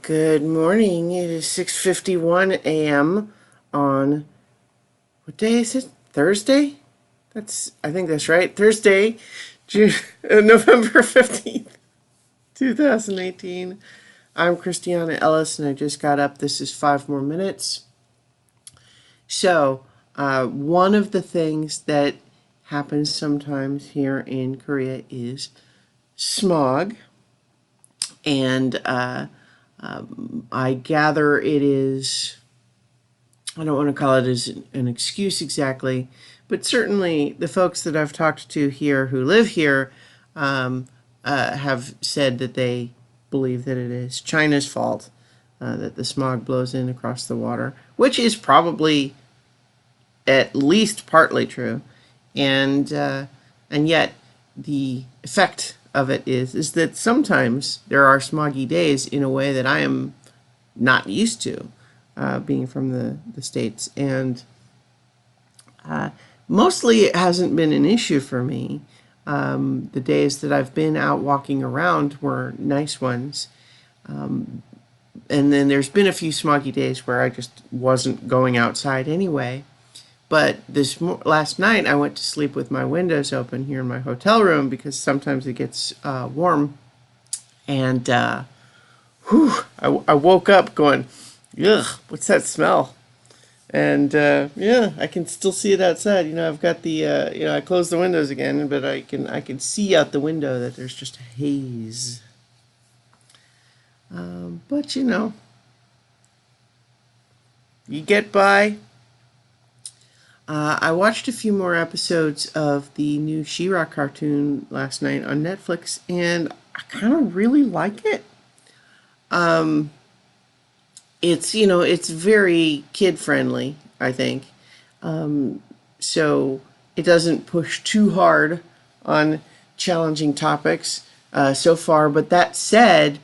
Good morning. It is 6:51 a.m. on what day is it? Thursday? I think that's right. Thursday, June, November 15th, 2018. I'm Christiana Ellis and I just got up. This is 5 more minutes. One of the things that happens sometimes here in Korea is smog. And I gather it is, I don't want to call it as an excuse exactly, but certainly the folks that I've talked to here who live here have said that they believe that it is China's fault that the smog blows in across the water, which is probably at least partly true, and yet the effect of it is that sometimes there are smoggy days in a way that I am not used to, being from the States. And mostly it hasn't been an issue for me. The days that I've been out walking around were nice ones. And then there's been a few smoggy days where I just wasn't going outside anyway. But last night I went to sleep with my windows open here in my hotel room because sometimes it gets warm. And I woke up going, ugh, what's that smell? And yeah, I can still see it outside. I've got I closed the windows again, but I can see out the window that there's just a haze. But you get by. I watched a few more episodes of the new She-Ra cartoon last night on Netflix, and I kind of really like it. It's very kid friendly, I think. So it doesn't push too hard on challenging topics so far. But that said,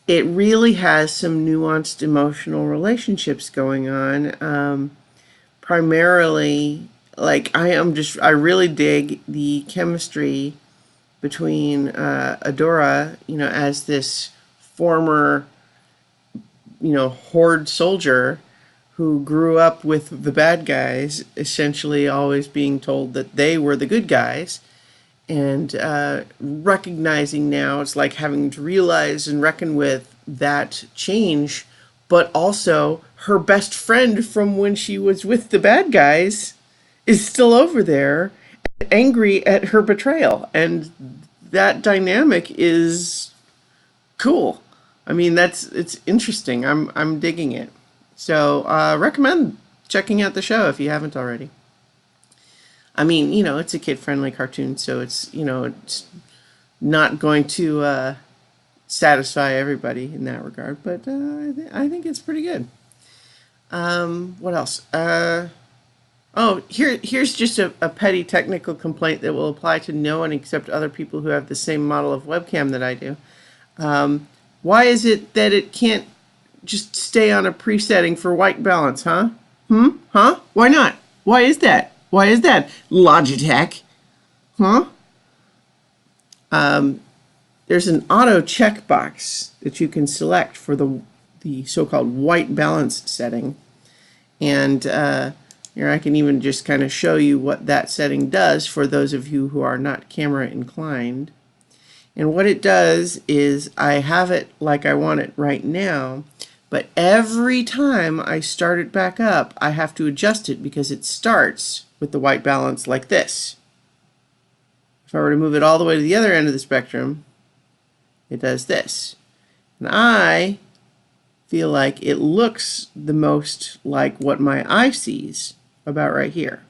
it really has some nuanced emotional relationships going on. Primarily, like I really dig the chemistry between Adora, as this former, horde soldier who grew up with the bad guys, essentially always being told that they were the good guys, and recognizing now it's like having to realize and reckon with that change, but also her best friend from when she was with the bad guys is still over there, angry at her betrayal, and that dynamic is cool. I mean, it's interesting. I'm digging it. So recommend checking out the show if you haven't already. I mean, it's a kid-friendly cartoon, so it's not going to satisfy everybody in that regard, but I think it's pretty good. What else? Here's just a petty technical complaint that will apply to no one except other people who have the same model of webcam that I do. Why is it that it can't just stay on a presetting for white balance, huh? Huh? Why not? Why is that? Why is that? Logitech? Huh? There's an auto checkbox that you can select for the so-called white balance setting. And here I can even just kind of show you what that setting does for those of you who are not camera inclined. And what it does is I have it like I want it right now, but every time I start it back up, I have to adjust it because it starts with the white balance like this. If I were to move it all the way to the other end of the spectrum, it does this. And I feel like it looks the most like what my eye sees, about right here.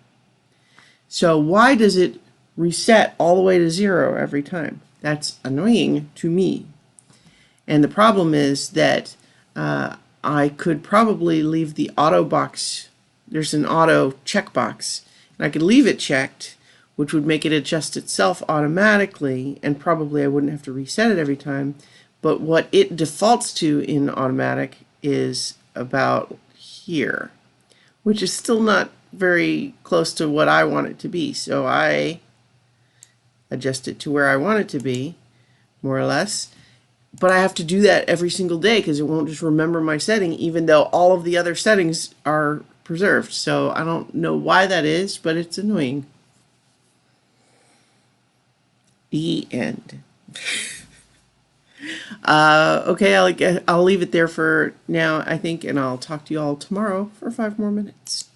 So why does it reset all the way to 0 every time? That's annoying to me. And the problem is that I could probably leave the auto box. There's an auto checkbox, and I could leave it checked, which would make it adjust itself automatically, and probably I wouldn't have to reset it every time. But what it defaults to in automatic is about here, which is still not very close to what I want it to be. So I adjust it to where I want it to be, more or less. but I have to do that every single day because it won't just remember my setting, even though all of the other settings are preserved. So I don't know why that is, but it's annoying. The end. Okay, I'll leave it there for now, I think, and I'll talk to you all tomorrow for 5 more minutes.